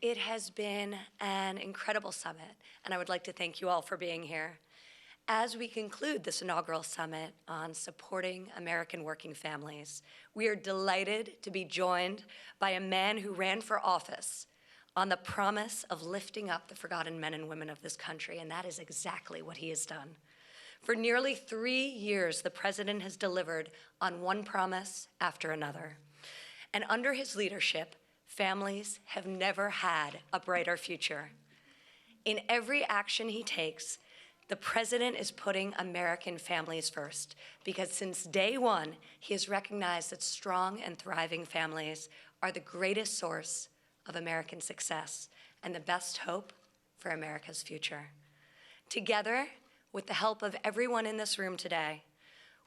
It has been an incredible summit, and I would like to thank you all for being here. As we conclude this inaugural summit on supporting American working families, we are delighted to be joined by a man who ran for office on the promise of lifting up the forgotten men and women of this country, and that is exactly what he has done. For nearly 3 years, the president has delivered on one promise after another. And under his leadership, families have never had a brighter future. In every action he takes, the president is putting American families first, because since day one, he has recognized that strong and thriving families are the greatest source of American success and the best hope for America's future. Together, with the help of everyone in this room today,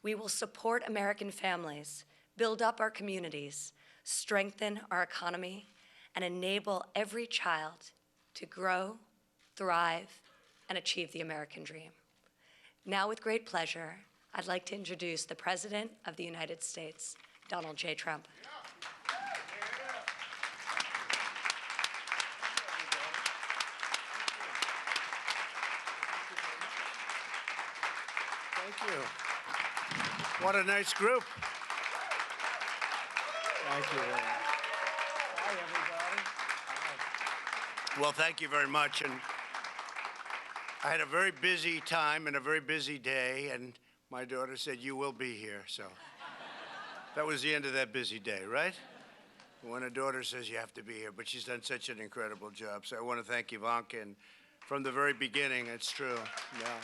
we will support American families, build up our communities, strengthen our economy, and enable every child to grow, thrive, and achieve the American dream. Now, with great pleasure, I'd like to introduce the President of the United States, Donald J. Trump. Thank you. What a nice group. Thank you. Hi, everybody. Hi. Well, thank you very much. And I had a very busy time and a very busy day, and my daughter said, "You will be here." So that was the end of that busy day, right? When a daughter says you have to be here, but she's done such an incredible job. So I want to thank Ivanka, and from the very beginning, it's true. Yeah.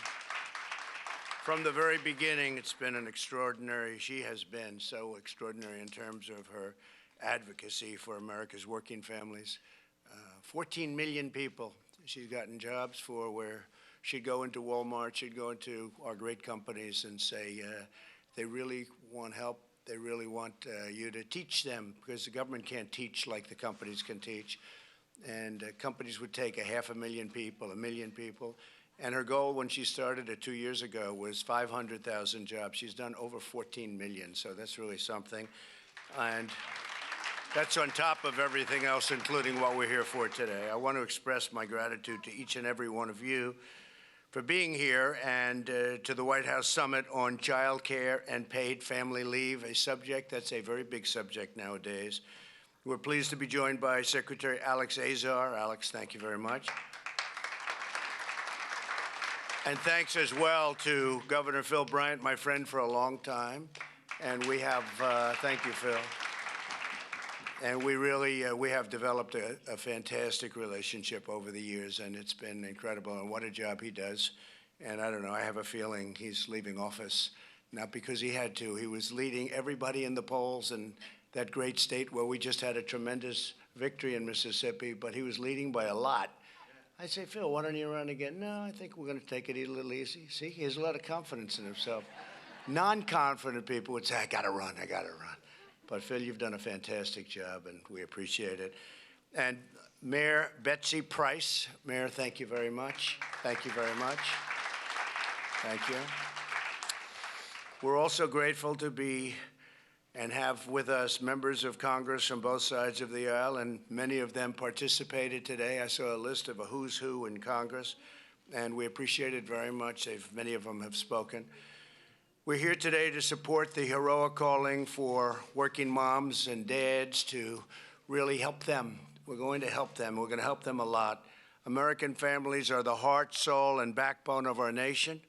From the very beginning, it's been an extraordinary, she has been so extraordinary in terms of her advocacy for America's working families. 14 million people she's gotten jobs for, where she'd go into Walmart, she'd go into our great companies and say, they really want help, they really want you to teach them, because the government can't teach like the companies can teach. And companies would take 500,000 people, 1 million people. And her goal when she started it 2 years ago was 500,000 jobs. She's done over 14 million, so that's really something. And that's on top of everything else, including what we're here for today. I want to express my gratitude to each and every one of you for being here, and to the White House Summit on child care and paid family leave, a subject that's a very big subject nowadays. We're pleased to be joined by Secretary Alex Azar. Alex, thank you very much. And thanks as well to Governor Phil Bryant, my friend for a long time. And we have, thank you, Phil. And we really, we have developed a fantastic relationship over the years, and it's been incredible. And what a job he does. And I don't know, I have a feeling he's leaving office, not because he had to. He was leading everybody in the polls in that great state where we just had a tremendous victory in Mississippi, but he was leading by a lot. I say, Phil, why don't you run again? No, I think we're going to take it a little easy. See, he has a lot of confidence in himself. Non-confident people would say, I got to run, I got to run. But Phil, you've done a fantastic job, and we appreciate it. And Mayor Betsy Price. Mayor, thank you very much. Thank you very much. Thank you. We're also grateful to be and have with us members of Congress from both sides of the aisle, and many of them participated today. I saw a list of a who's who in Congress, and we appreciate it very much. Many of them have spoken. We're here today to support the heroic calling for working moms and dads to really help them. We're going to help them. We're going to help them a lot. American families are the heart, soul, and backbone of our nation.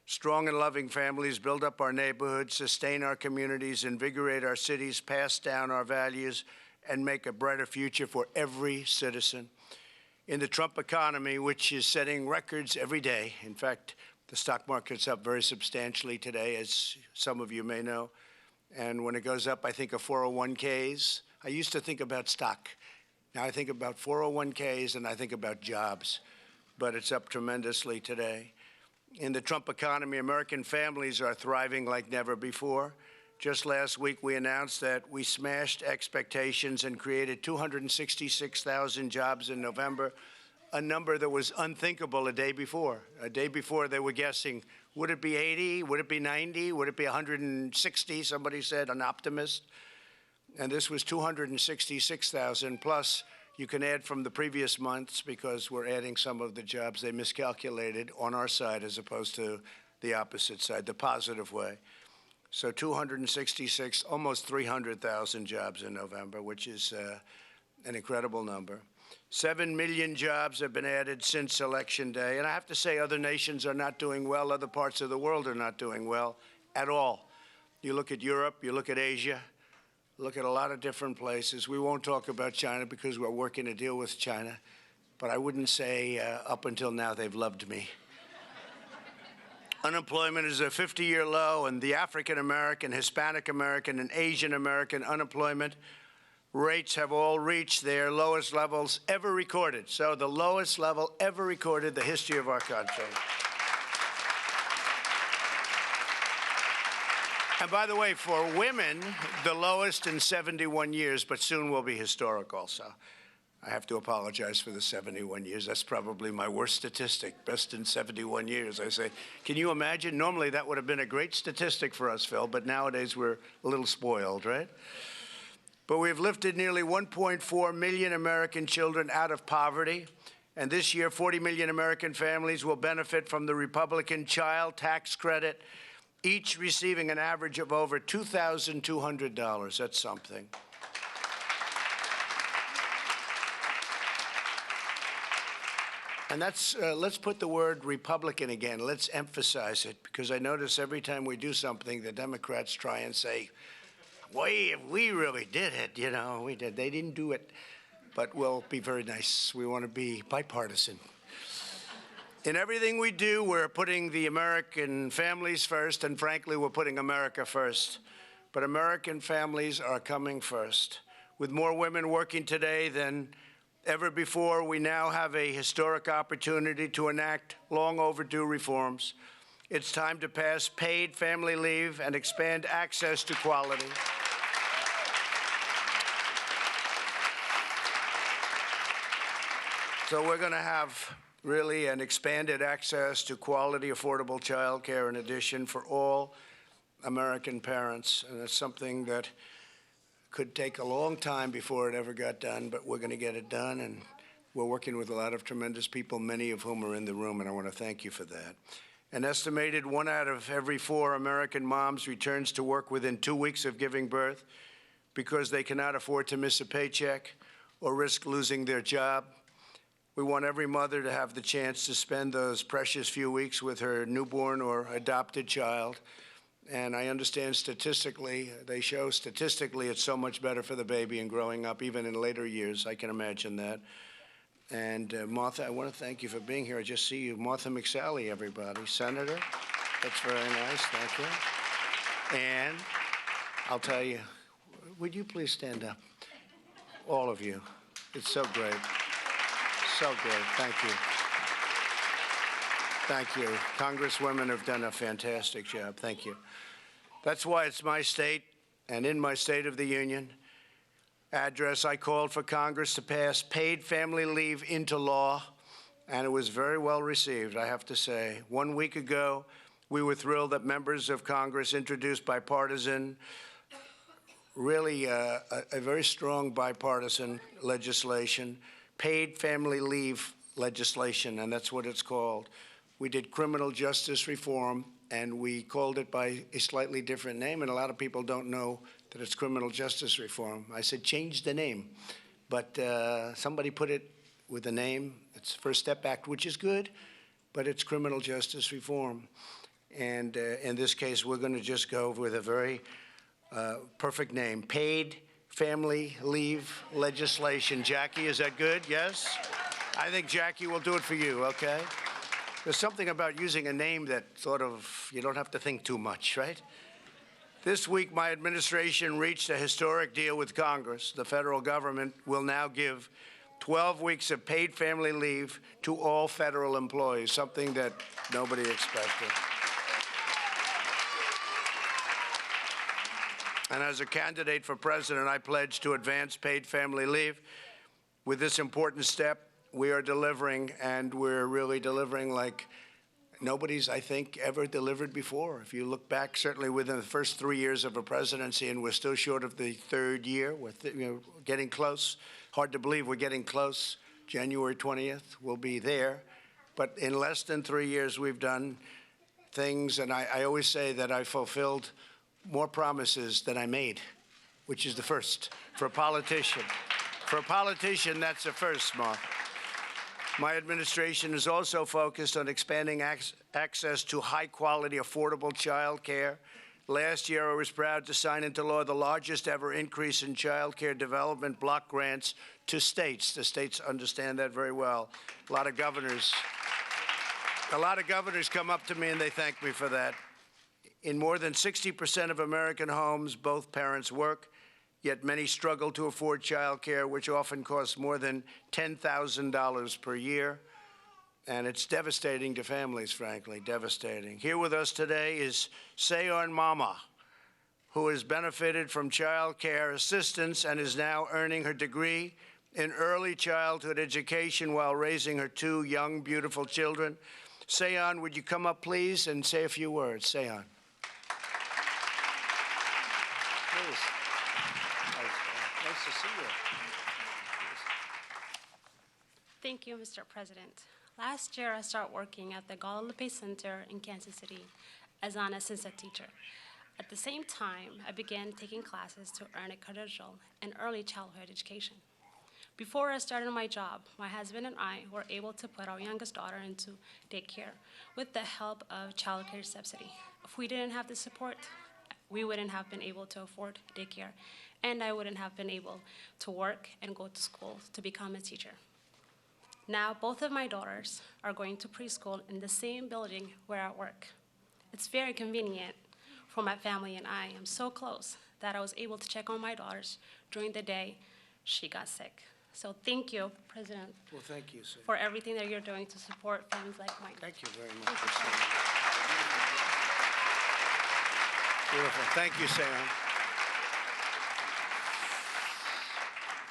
Strong and loving families build up our neighborhoods, sustain our communities, invigorate our cities, pass down our values, and make a brighter future for every citizen. In the Trump economy, which is setting records every day, in fact, the stock market's up very substantially today, as some of you may know. And when it goes up, I think of 401ks. I used to think about stock. Now I think about 401ks and I think about jobs. But it's up tremendously today. In the Trump economy, American families are thriving like never before. Just last week, we announced that we smashed expectations and created 266,000 jobs in November, a number that was unthinkable a day before. A day before, they were guessing, would it be 80? Would it be 90? Would it be 160? Somebody said, an optimist. And this was 266,000 plus You can add from the previous months because we're adding some of the jobs they miscalculated on our side as opposed to the opposite side, the positive way. So 266, almost 300,000 jobs in November, which is an incredible number. 7 million jobs have been added since Election Day. And I have to say, other nations are not doing well. Other parts of the world are not doing well at all. You look at Europe, you look at Asia, look at a lot of different places. We won't talk about China because we're working a deal with China. But I wouldn't say up until now they've loved me. Unemployment is a 50-year low, and the African American, Hispanic American, and Asian American unemployment rates have all reached their lowest levels ever recorded. So the lowest level ever recorded in the history of our country. And by the way, for women, the lowest in 71 years, but soon will be historic also. I have to apologize for the 71 years. That's probably my worst statistic, best in 71 years. I say, can you imagine? Normally that would have been a great statistic for us, Phil, but nowadays we're a little spoiled, right? But we've lifted nearly 1.4 million American children out of poverty. And this year, 40 million American families will benefit from the Republican child tax credit, each receiving an average of over $2,200. That's something. And that's, let's put the word Republican again. Let's emphasize it, because I notice every time we do something, the Democrats try and say, we really did it, you know, we did. They didn't do it, but we'll be very nice. We want to be bipartisan. In everything we do, we're putting the American families first, and frankly, we're putting America first. But American families are coming first. With more women working today than ever before, we now have a historic opportunity to enact long overdue reforms. It's time to pass paid family leave and expand access to quality. So we're going to have really an expanded access to quality, affordable child care in addition for all American parents. And it's something that could take a long time before it ever got done, but we're going to get it done. And we're working with a lot of tremendous people, many of whom are in the room, and I want to thank you for that. An estimated 1 out of every 4 American moms returns to work within 2 weeks of giving birth because they cannot afford to miss a paycheck or risk losing their job. We want every mother to have the chance to spend those precious few weeks with her newborn or adopted child. And I understand statistically, they show statistically it's so much better for the baby in growing up, even in later years. I can imagine that. And Martha, I want to thank you for being here. I just see you. Martha McSally, everybody. Senator, that's very nice. Thank you. And I'll tell you, would you please stand up? All of you. It's so great. So great. Thank you. Thank you. Congresswomen have done a fantastic job. Thank you. That's why it's my state, and in my State of the Union address, I called for Congress to pass paid family leave into law, and it was very well received, I have to say. 1 week ago, we were thrilled that members of Congress introduced bipartisan, really a very strong bipartisan legislation, paid family leave legislation, and that's what it's called. We did criminal justice reform, and we called it by a slightly different name, and a lot of people don't know that it's criminal justice reform. I said, change the name. But somebody put it with a name. It's First Step Act, which is good, but it's criminal justice reform. And in this case, we're going to just go with a very perfect name, paid family leave legislation. Jackie, is that good? Yes? I think Jackie will do it for you, okay? There's something about using a name that sort of, you don't have to think too much, right? This week, my administration reached a historic deal with Congress. The federal government will now give 12 weeks of paid family leave to all federal employees, something that nobody expected. And as a candidate for president, I pledge to advance paid family leave. With this important step, we are delivering, and we're really delivering like nobody's, I think, ever delivered before. If you look back, certainly within the first 3 years of a presidency, and we're still short of the third year, we're getting close. Hard to believe we're getting close. January 20th, we'll be there. But in less than 3 years, we've done things, and I always say that I fulfilled more promises than I made, which is the first for a politician. For a politician, that's a first, Mark. My administration is also focused on expanding access to high-quality, affordable child care. Last year, I was proud to sign into law the largest ever increase in child care development block grants to states. The states understand that very well. A lot of governors come up to me and they thank me for that. In more than 60% of American homes, both parents work, yet many struggle to afford child care, which often costs more than $10,000 per year. And it's devastating to families, frankly, devastating. Here with us today is Seyon Mama, who has benefited from child care assistance and is now earning her degree in early childhood education while raising her 2 young, beautiful children. Seyon, would you come up, please, and say a few words? Seyon. Please. Nice to see you. Thank you, Mr. President. Last year, I started working at the Guadalupe Center in Kansas City as an assistant teacher. At the same time, I began taking classes to earn a credential in early childhood education. Before I started my job, my husband and I were able to put our youngest daughter into daycare with the help of child care subsidy. If we didn't have the support, we wouldn't have been able to afford daycare, and I wouldn't have been able to work and go to school to become a teacher. Now, both of my daughters are going to preschool in the same building where I work. It's very convenient for my family and I. I'm so close that I was able to check on my daughters during the day she got sick. So thank you, President, Well, thank you, Seyon. for everything that you're doing to support families like mine. Thank you very much for saying that. Beautiful. Thank you, Seyon.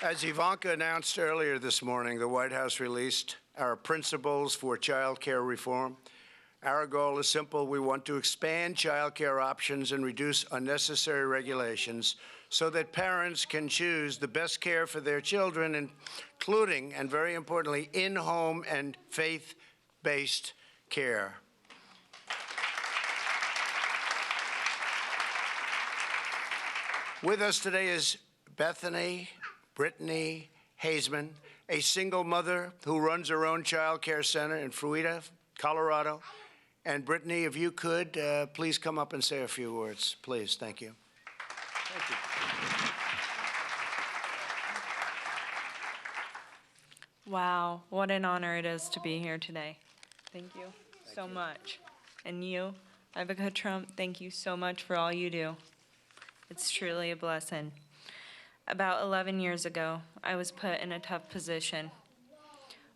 As Ivanka announced earlier this morning, the White House released our principles for child care reform. Our goal is simple. We want to expand child care options and reduce unnecessary regulations so that parents can choose the best care for their children, including, and very importantly, in-home and faith-based care. With us today is Bethany Brittany Hazeman, a single mother who runs her own child care center in Fruita, Colorado. And Brittany, if you could, please come up and say a few words. Please, thank you. Thank you. Wow, what an honor it is to be here today. Thank you so much. And you, Ivanka Trump, thank you so much for all you do. It's truly a blessing. About 11 years ago, I was put in a tough position.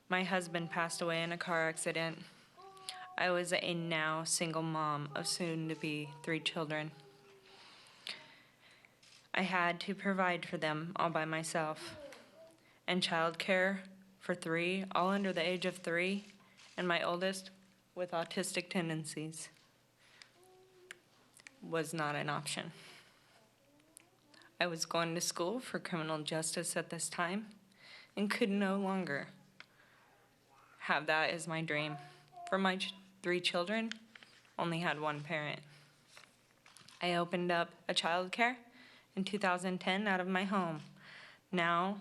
My husband passed away in a car accident. I was a now single mom of soon-to-be 3 children. I had to provide for them all by myself. And childcare for 3, all under the age of 3, and my oldest with autistic tendencies, was not an option. I was going to school for criminal justice at this time and could no longer have that as my dream. For my 3 children, only had one parent. I opened up a child care in 2010 out of my home. Now,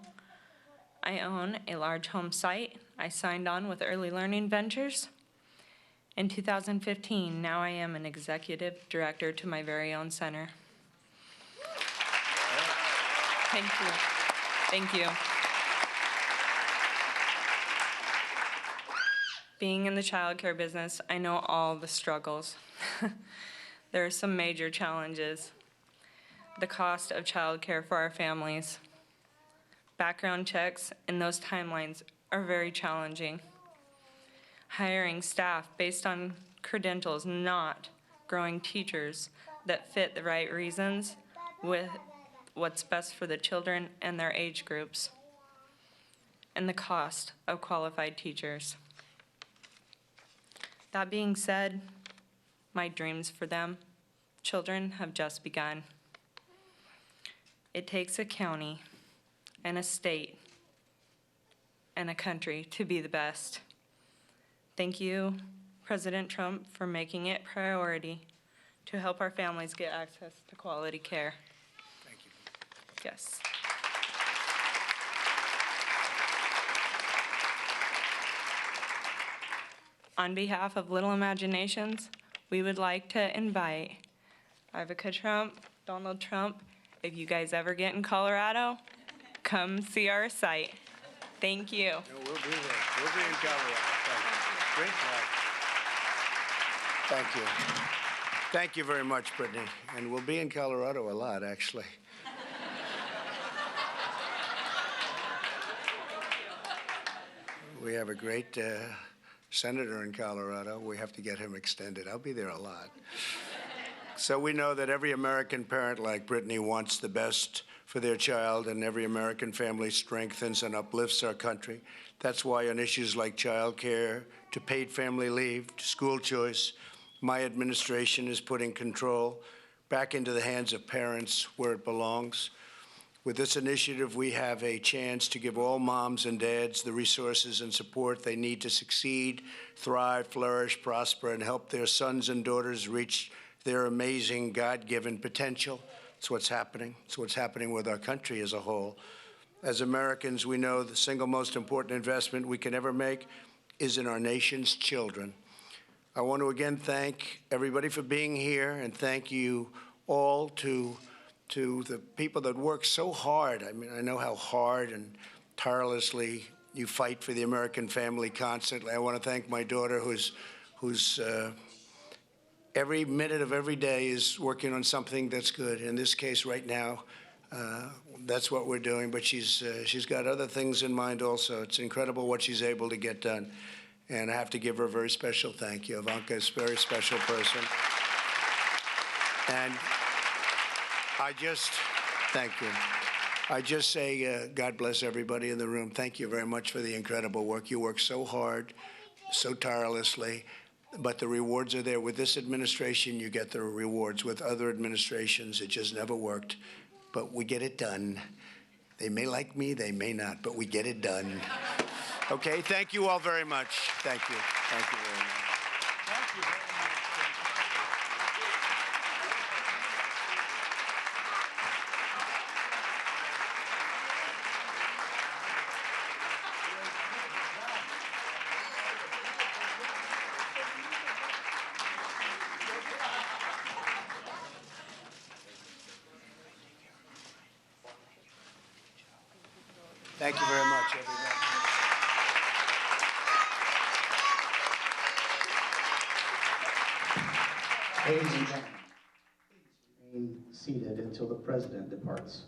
I own a large home site. I signed on with Early Learning Ventures. In 2015, now I am an executive director to my very own center. Thank you. Thank you. Being in the childcare business, I know all the struggles. There are some major challenges. The cost of childcare for our families. Background checks and those timelines are very challenging. Hiring staff based on credentials, not growing teachers that fit the right reasons with what's best for the children and their age groups, and the cost of qualified teachers. That being said, my dreams for them, children, have just begun. It takes a county and a state and a country to be the best. Thank you, President Trump, for making it priority to help our families get access to quality care. Thank you. Yes. On behalf of Little Imaginations, we would like to invite Ivanka Trump, Donald Trump. If you guys ever get in Colorado, come see our site. Thank you. No, we'll be there. We'll be in Colorado. Thank you. Great job. Thank you. Thank you very much, Brittany. And we'll be in Colorado a lot, actually. We have a great senator in Colorado. We have to get him extended. I'll be there a lot. So we know that every American parent like Brittany wants the best for their child, and every American family strengthens and uplifts our country. That's why on issues like child care, to paid family leave, to school choice, my administration is putting control back into the hands of parents where it belongs. With this initiative, we have a chance to give all moms and dads the resources and support they need to succeed, thrive, flourish, prosper, and help their sons and daughters reach their amazing God-given potential. It's what's happening. It's what's happening with our country as a whole. As Americans, we know the single most important investment we can ever make is in our nation's children. I want to again thank everybody for being here, and thank you all to the people that work so hard. I mean, I know how hard and tirelessly you fight for the American family constantly. I want to thank my daughter who's every minute of every day is working on something that's good. In this case right now, that's what we're doing, but she's got other things in mind also. It's incredible what she's able to get done. And I have to give her a very special thank you. Ivanka is a very special person. And thank you. I just say, God bless everybody in the room. Thank you very much for the incredible work. You work so hard, so tirelessly, but the rewards are there. With this administration, you get the rewards. With other administrations, it just never worked. But we get it done. They may like me, they may not, but we get it done. Okay, thank you all very much. Thank you. Thank you very much. Thank you very much. Thank you very much, everybody. Ladies and gentlemen, please remain seated until the president departs.